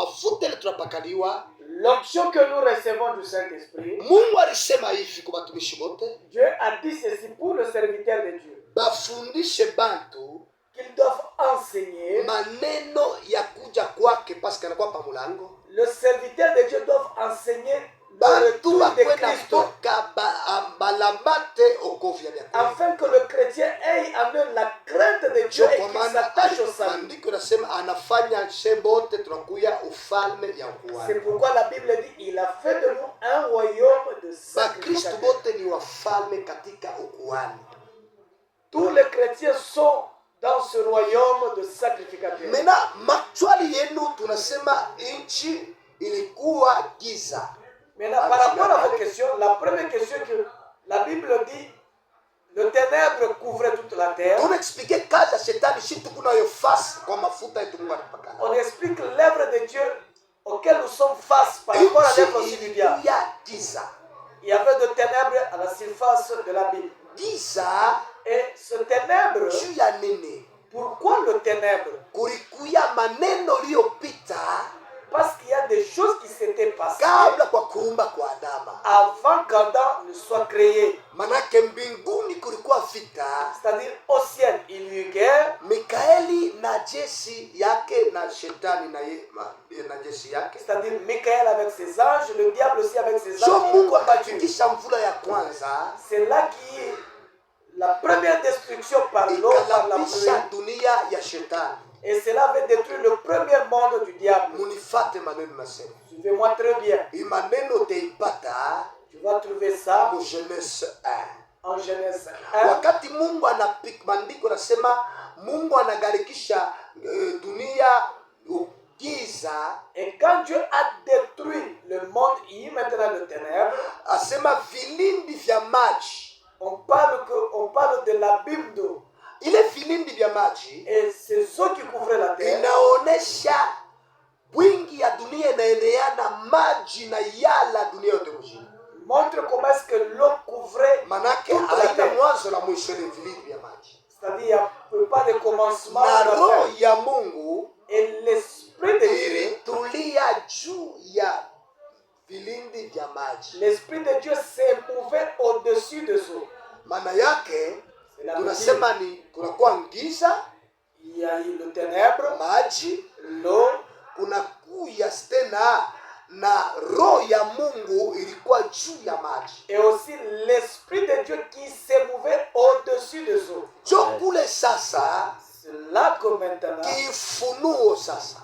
mafuta ile tunapakaliwa, l'onction que nous recevons du Saint-Esprit, Mungu alisema hivi kwa watumishi wote, Dieu a dit ceci pour le serviteur de Dieu, bafundishe bantu qu'ils doivent enseigner. maneno ya kuja kwake paske anakuwa pa mulango. Le serviteur de Dieu doit enseigner le Bantu retour de bakwenda Christ, toka balambate okovya bya kweli. afin que le chrétien ait en eux la crainte de Dieu et qu'il s'attache au salut. Maandiko nasema anafanya shebote tunakuya ufalme ya C'est ukuhani. pourquoi la Bible dit il a fait de nous un royaume de Bakristo sacrificateurs. bote ni wafalme katika ukuhani. Tous les chrétiens sont dans ce royaume de sacrificateurs. Mena maswali yenu tunasema nchi ilikuwa giza. Maintenant, par rapport à vos questions, la première question que la Bible dit, le ténèbre couvrait toute la terre. Tunaexplike kazi ya shetani shi tukunayo fasi kwa mafuta yetu Mungu anapakana. On explique l'œuvre de Dieu auquel nous sommes face par rapport à l'œuvre aussi du diable. Ya giza. Il y avait de ténèbres à la surface de la Bible. Giza Et ce ténèbre, juu ya nini? pourquoi le ténèbre? Kulikuya maneno liyopita Parce qu'il y a des choses qui s'étaient passées kabla kwa kuumba kwa Adama. avant qu'Adam ne soit créé. Manake mbinguni kulikuwa vita. C'est-à-dire au ciel, il y eut guerre. Mikaeli na jeshi yake na shetani na jeshi yake. C'est-à-dire Michael avec ses anges, le diable aussi avec ses So anges. Mungu akafikisha mvula ya kwanza C'est là qui est la première destruction par l'eau, par la ikalabisha pluie. dunia ya shetani. Et cela avait détruit le premier monde du diable. Munifate maneno nasema. Suivez-moi très bien. Hii maneno utaipata Tu vas trouver ça mu Genèse 1. en Genèse 1. Wakati Mungu anapika, maandiko nasema Mungu anagarikisha dunia giza, Et quand Dieu a détruit le monde, il y a maintenant le ténèbre. asema vilindi vya maji. On parle de l'abîme d'eau. Ile vilindi vya maji Et ces eaux qui couvraient la terre inaonesha wingi ya dunia inaendeana maji na yala dunia yote mzima. montre comment est-ce que l'eau couvrait Manake toute la haina terre. mwanzo na mwisho ile vilindi vya maji. C'est-à-dire il n'y a pas de commencement. Na de la roho terre. ya Mungu Et l'esprit de Dieu, ilitulia juu ya vilindi vya maji. l'esprit de Dieu s'est mouvé au-dessus des eaux. Maana yake C'est la tunasema ni kunakuwa giza, Il y a eu le ténèbre, maji, l'eau, kunakuya tena na roho ya Mungu ilikuwa juu ya maji. et aussi l'esprit de Dieu qui s'est mouvé au-dessus des eaux. Jo kule sasa C'est là que maintenant, kifunuo sasa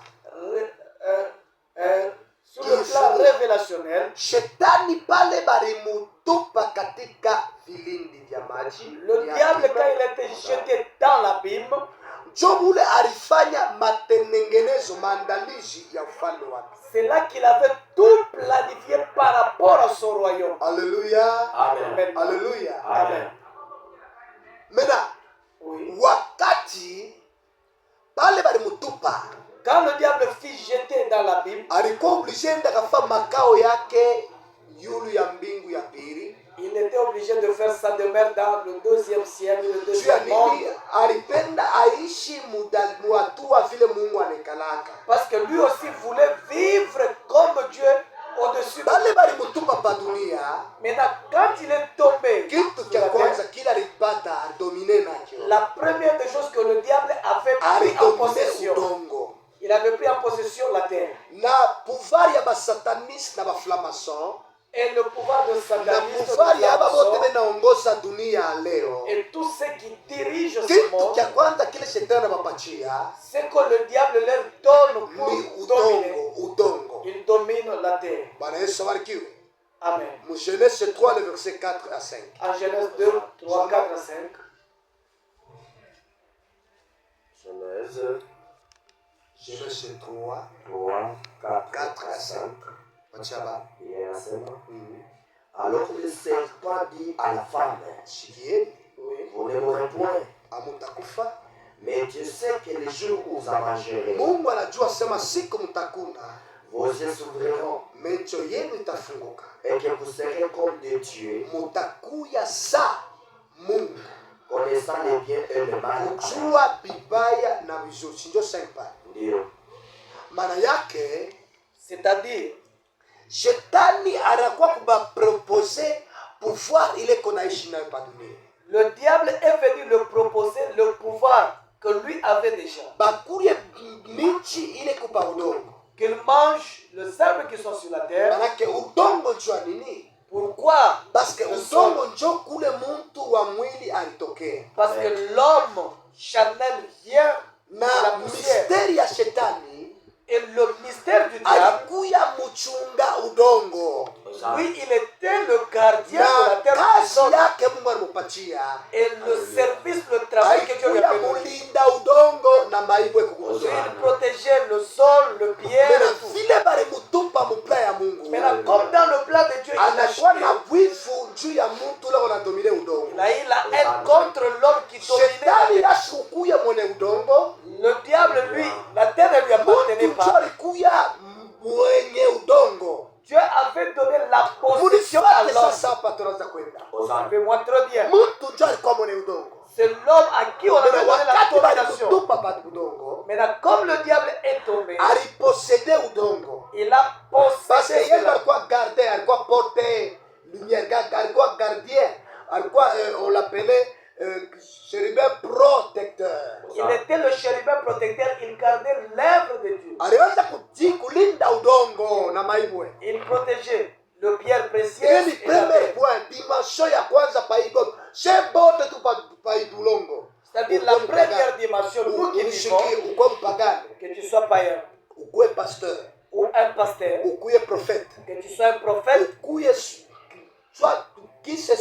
sur le plan révélationnel, shetani pale balimutupa katika vilindi vya maji. le diable, quand il a été jeté dans l'abîme, Jo bule alifanya matengenezo, maandalizi ya ufalme wake. c'est là qu'il avait tout planifié par rapport à son royaume. Haleluya, Amen. haleluya. Amen. Mena Oui. wakati pale balimutupa, Quand le diable fut jeté dans l'abîme, alikuwa oblige enda kafa makao yake yulu ya mbingu ya pili. il était obligé de faire sa demeure dans le deuxième ciel, le Juu ya deuxième monde, nini? Alipenda aishi muatua vile Mungu anekalaka. parce que lui aussi voulait vivre comme Dieu au-dessus de Bale balimutupa pa dunia, Maintenant, quand il est tombé, kitu sur cha la kwanza terre, kila alipata adomine nacho, la première des choses que le diable avait pris en alidomine possession, udongo. il avait pris en possession la terre. Na pouvoir ya basataniste na baflamason Et le pouvoir de na satanisme, pouvoir ya aba bote de benaongoza dunia leo, et tous ceux qui dirigent ce kitu monde, cha kwanza kile shetani anapatia c'est que le diable leur donne ni pour dominer. udongo. Il domine la terre. Bwana Yesu abarikiwe. Amen. Mu Genèse 3 le verset 4 à 5. En Genèse 2, 3, 4 à 5. Genèse 3 4 à 5. Pachaba. Alors le serpent dit à la femme, Shikieni Oui. vous ne mourrez point, amutakufa. mais Dieu sait que le jour où vous en mangerez, Mungu anajua sema siku mtakuna vos yeux s'ouvriront macho yenu itafunguka. et que vous serez comme des dieux, Mutakuya sa Mungu. connaissant le bien et le mal. Kujua bibaya na vizuri. Ndio 5 pale. Ndio. Maana yake C'est-à-dire, shetani anakuwa kubapropose pouvoir ile konaishi nayo pa dunia. le diable est venu le proposer le pouvoir que lui avait déjà. Bakuye michi ile kupa udongo. Qu'il mange les herbes qui sont sur la terre. Manake udongo njua nini? Pourquoi? Parce que udongo njo kule muntu wa mwili alitokea. Parce que l'homme charnel vient de Na la poussière. misteri ya shetani Et le mystère du diable, alikuya muchunga udongo. lui, il était le gardien de la Na terre des kazi hommes. yake Mungu alimupatia Et le service, le travail que Dieu lui a alikuya donné. mulinda udongo na maibwe kugusa. Il protégeait le sol, le pierre Mena et tout. vile balimutupa mupla ya Mungu. Maintenant, comme dans le plan de Dieu, il a Anakuwa na jeté. wivu juu ya mtu ule anadomine udongo. Il a eu la haine contre l'homme qui dominait la Shetani terre. yashukuye mwene udongo. Le diable, lui, la terre ne lui appartenait Muntu pas. njo alikuya mwenye udongo. Dieu avait donné la possession à Munifuate l'homme. sasa hapa tunaanza kwenda. Savez-moi très bien. Muntu njo alikuwa mwenye udongo. C'est l'homme à qui on avait Mena donné la wakati domination. balikutupa pa udongo, Maintenant, comme le diable est tombé, aliposede udongo. il a Parce que possédé yeye cela. alikuwa gardien, alikuwa porte lumière, alikuwa gardien, alikuwa on l'appelait chérubin protecteur. Il était le chérubin protecteur, il gardait l'œuvre de Dieu. Aliweza kulinda udongo na maibwe. Il protégeait le pierre Ile précieuse ni et la premier terre. point, dimension ya kwanza pa idongo. Shebote tu pa idulongo. C'est-à-dire la première dimension, nous qui vivons, Unishiki ukwe mpagani, que tu sois païen ukwe pasteur, ou un pasteur, ukuye prophète, que tu sois un prophète, ukuye soit kise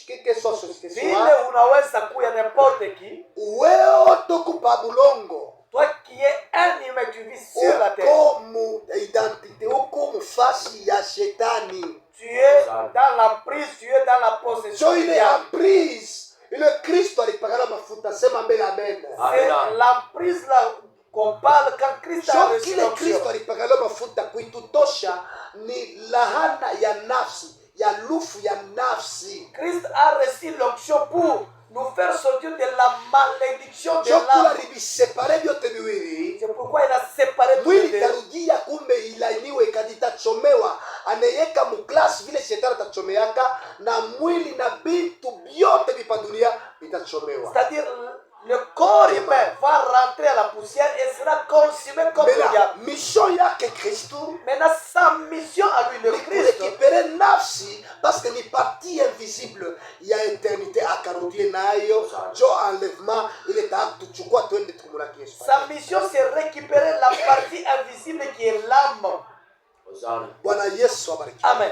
kike soso vile unaweza kuya n'importe qui, wewe tukupa bulongo. toi qui es un humain, tu vis sur la terre. Uko mu identité, uko mufasi ya shetani. Tu es dans l'emprise, tu es dans la possession So du ile diable. emprise, ile Kristo alipakana mafuta, sema mbele amen. C'est l'emprise là qu'on parle quand Christ a So reçu kile Kristo l'onction. alipakana mafuta kuitutosha ni lahana ya nafsi, ya lufu ya nafsi. Christ a reçu l'onction pour nous faire sortir de la malédiction de So kula l'âme. libisepare vyote viwili. C'est pourquoi il a séparé tous les Mwili deux. itarudia, kumbe ilainiwe ikaditachomewa, anayeka muklasi vile shetani atachomeaka, na mwili na vitu vyote vipa dunia vitachomewa. C'est-à-dire, le corps humain va rentrer à la poussière et sera consumé comme le Mena diable. mission yake Kristu Maintenant, sa mission à lui, le ni Christ, kurekipere nafsi, parce que ni partie invisible ya eternite akarudie nayo jo enlèvement ile takutuchukua twende tukumulaki Yesu. sa mission, c'est récupérer la partie invisible qui est l'âme. Bwana Yesu abariki. Amen.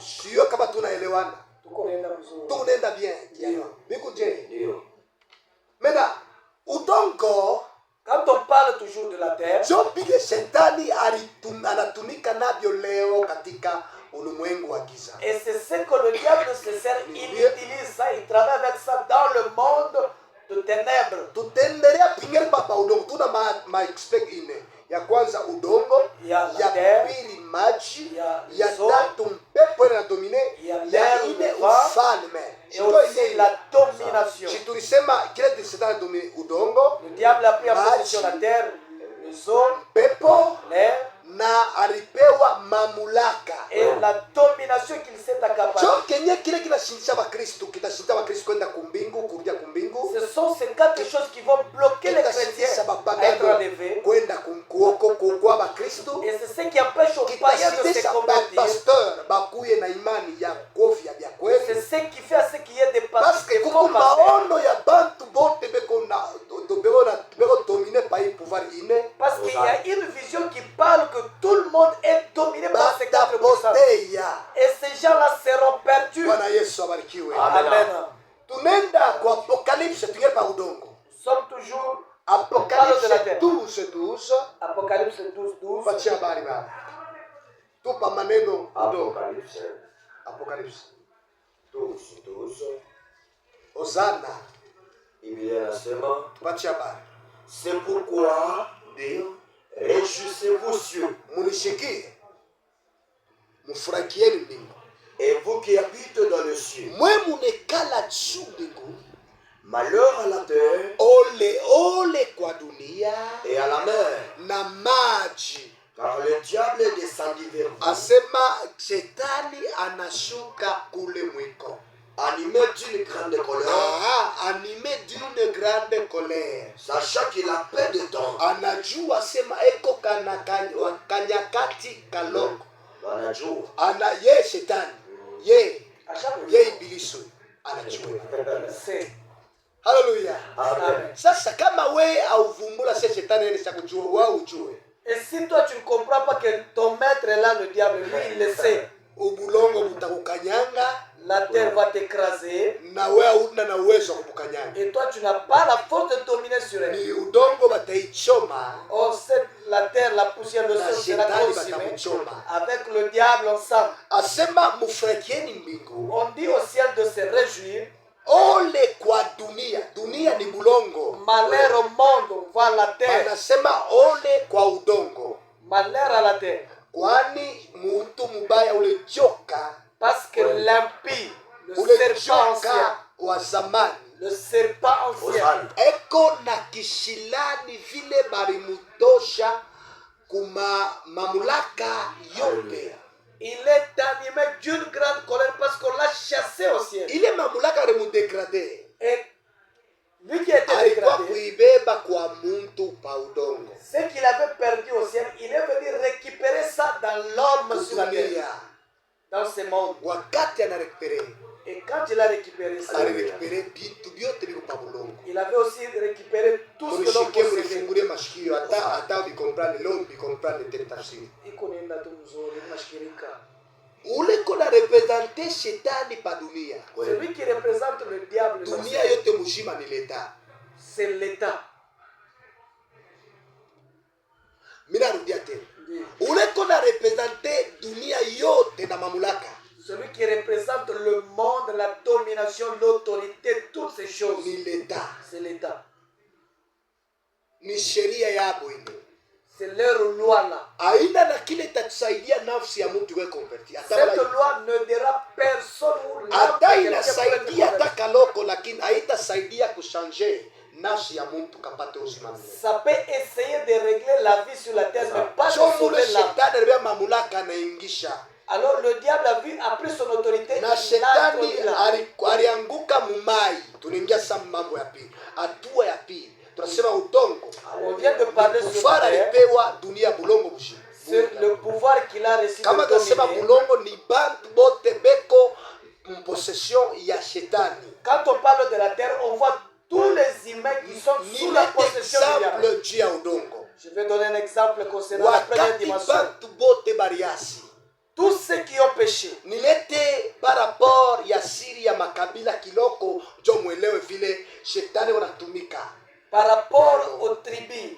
Sio kama tunaelewana. Tunaenda bien. Ndio. Bikuje. Mena udongo Quand on parle toujours de la terre, jo bile shetani anatumika navyo leo katika ulimwengu wa giza. et c'est ce que le diable se sert, il utilise ça, il travaille avec ça dans le monde de ténèbres. Tutaendelea pingine baba udongo, tuna ma expect ine. Ya kwanza udongo, Ya la ya terre, pili maji, ya ya sol, tatu mpepo na domine, ya ya l'air, ine le vent, ufalme. et Sio aussi ile la domination. si tulisema kile tulisema domine udongo, Le diable a pris en Maji, possession la terre, le sol, pepo l'air na alipewa mamulaka. et la domination qu'il s'est accaparée. Jo kenye kile kinashindisha Bakristo, kitashinda Bakristo kwenda kumbingu, kurudia kumbingu. Ce sont ces quatre choses qui vont bloquer les chrétiens Kitashindisha à être bapagano enlevés. kwenda kwa Bakristo. Et c'est ce qui empêche aux païens de se Kitashindisha convertir. pasteur bakuye na imani ya kofia vya C'est kweli. ce qui fait à ce qu'il y ait des Parce pasteurs, que des kuku faux pasteurs. maono ya bantu bote beko domine par le pouvoir ine. Parce qu'il y a une vision qui parle que tout le monde est dominé par ces quatre puissances. Batapoteya. Et ces gens-là seront perdus. Bwana Yesu abarikiwe. Amen. Tunaenda kwa Apocalypse tunge pa udongo. Nous sommes toujours Apocalypse Parle de la terre. 12:12. Apocalypse 12. Patia habari baba. Tupa maneno udongo. Apocalypse. 12. Hosana. Biblia inasema, Patia habari. c'est pourquoi, ndio, réjouissez-vous cieux, Munishikie. Mufurahikieni mbingu. et vous qui habitez dans le ciel. Mwe munekala juu mbingu. Malheur à la terre Ole ole kwa dunia et à la mer, na maji Car le diable est descendu vers vous, asema shetani anashuka kule mwiko, animé d'une grande colère, animé d'une grande colère, sachant qu'il a peu de temps. anajua sema eko kanyakati kaloko, Wanajua. ye shetani ye Acha ibiliso anajua. c'est. Haleluya. Amen. Sasa kama we auvumbula se shetani ene cha kujua, wao ujue Et si toi tu ne comprends pas que ton maître est là, le diable, lui il le sait. ubulongo butakukanyanga La terre va t'écraser. na we hauna na uwezo wa kubukanyanga, Et toi tu n'as pas la force de dominer sur elle. ni udongo bataichoma Or la terre, la poussière, le na sol sera shetani consumé batakuchoma. avec le diable ensemble. Asema mufurahieni mbingu, On dit au ciel de se réjouir. ole kwa dunia. Dunia ni bulongo, Malheur au monde, va la terre. anasema ole kwa udongo, Malheur à la terre. kwani mtu mubaya ule joka, Parce que l'impie, le ule serpent ancien, joka wa zamani le serpent ancien, Ozani. eko na kishilani vile balimutosha kuma mamlaka yote. il est animé d'une grande colère parce qu'on l'a chassé au ciel. Ile mamlaka alimudegrade, Et lui qui était alikuwa dégradé, kuibeba kwa muntu pa udongo ce qu'il avait perdu au ciel, il est venu récupérer ça dans l'homme sur la terre, kudunia. dans ce monde. Wakati anarekupere Et quand il a récupéré ça, alirekupere vitu vyote viko pa bulongo. il avait aussi récupéré tout ce que l'homme Mulishike, possédait. mulifungulie mashikio, hata vikomprane leo vikomprane tena tafsiri. Iko nenda tu mzuri, unashikirika. Ule kona represente shetani pa dunia. Celui qui représente le diable, Dunia yote mzima ni leta. c'est l'État. Mimi narudia tena. Ule kona represente dunia yote na mamlaka Celui qui représente le monde, la domination, l'autorité, toutes ces choses, ni leta. c'est l'État. Ni sheria yabo ile. C'est leur loi là. Aina na kile itatusaidia nafsi ya mtu we converti. Cette loi ne dira personne ou l'âme Hata de quelqu'un inasaidia pour être hata kaloko, lakini haitasaidia kushanje nafsi ya mtu kapate uzima milele. Ça peut essayer de régler la vie sur la terre, mais pas de Chomule sauver l'âme. shetani alibeba mamlaka anaingisha. Alors le diable a pris son autorité, Na il l'a shetani introduit là. alianguka mumai. Tunaingia sasa mambo ya pili. Hatua ya pili. Tunasema udongo. On vient de parler sur Kufara la terre, alipewa dunia bulongo mzima. sur le pouvoir qu'il a reçu Kama de tunasema dominer. bulongo ni bantu bote beko possession ya shetani. Quand on parle de la terre, on voit tous les humains qui sont sous la Nilete possession du diable. exemple juu ya udongo. Je vais donner un exemple concernant la première Wakati dimension. bantu bote bariasi, Tous ceux qui ont péché, nilete par rapport ya siri ya makabila kiloko, jo mwelewe vile shetani wanatumika. par rapport aux tribus,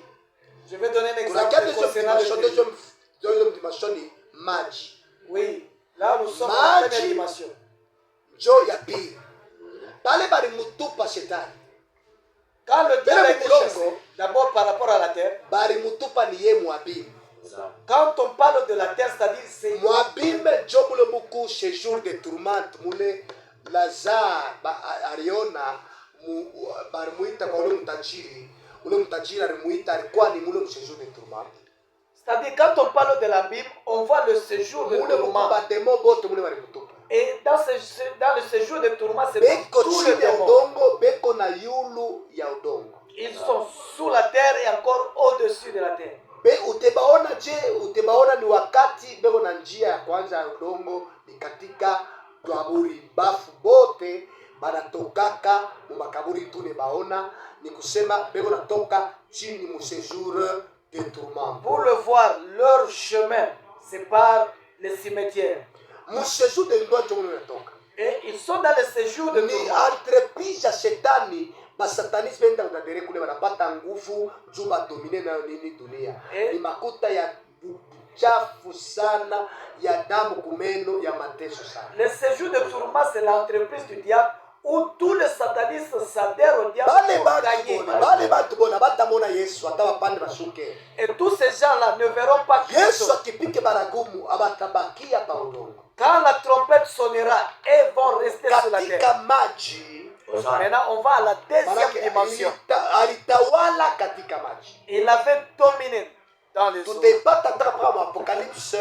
je vais donner un Kuna exemple kati concernant les tribus. deuxième dimension ni maji. Oui, là nous sommes dans la Maji. première dimension. Jo ya pili. Pale balimutupa shetani. Quand le diable a été Bulongo. chassé, d'abord par rapport à la terre, Balimutupa ni ye Moabim. quand on parle de la terre, c'est-à-dire c'est Moabim jo mule muku séjour de tourmente mule Lazare aliona balimuita kwa ule mtajiri. Ule mtajiri alimuita alikuwa ni mule séjour de tourmente. c'est-à-dire quand on parle de la Bible, on voit le séjour de Mule muku tourment. bademo bote mule balimutupa. Et dans le séjour de tourment, c'est Beko tous les chini ya démons. udongo, beko na yulu ya udongo. Ils sont sous la terre et encore au-dessus de la terre. Utebaona utebaona ni wakati beko na njia ya kwanza ya udongo ni katika kaburi. Bafu bote banatokaka mu makaburi tune baona, ni kusema beko natoka chini mu séjour de tourment. Pour le voir, leur chemin, c'est par les cimetières. Mu séjour de ndoa ndio natoka. Et ils sont dans le séjour de Ni tourment. entreprise ya shetani. Basatanisme benda kutadere kule wanapata nguvu juu badomine nayo nini dunia. Ni makuta ya chafu sana ya damu kumeno ya mateso sana. Le séjour de tourment, c'est l'entreprise du diable où tous les satanistes s'adhèrent au diable Bale pour gagner. bantu bona batamona Yesu atabapande bashuke. Et tous ces gens-là ne verront pas Christ. Yesu akipike baragumu abatabakia pa udongo. Quand la trompette sonnera, ils vont rester sur la terre. Katika maji Maintenant, on va à la deuxième manake dimension. alitawala katika maji. Il avait dominé. dans les eaux. tutaipata hata kwa Apocalypse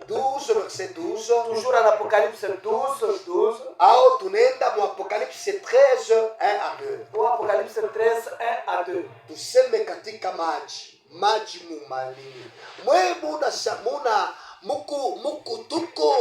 12 verset 12 Toujours en Apocalypse 12, 12. au tunaenda mu Apocalypse 13 1 à 2. Ou Apocalypse 13, 1 à 2. Tuseme katika maji mumalini mwe muna muku tuko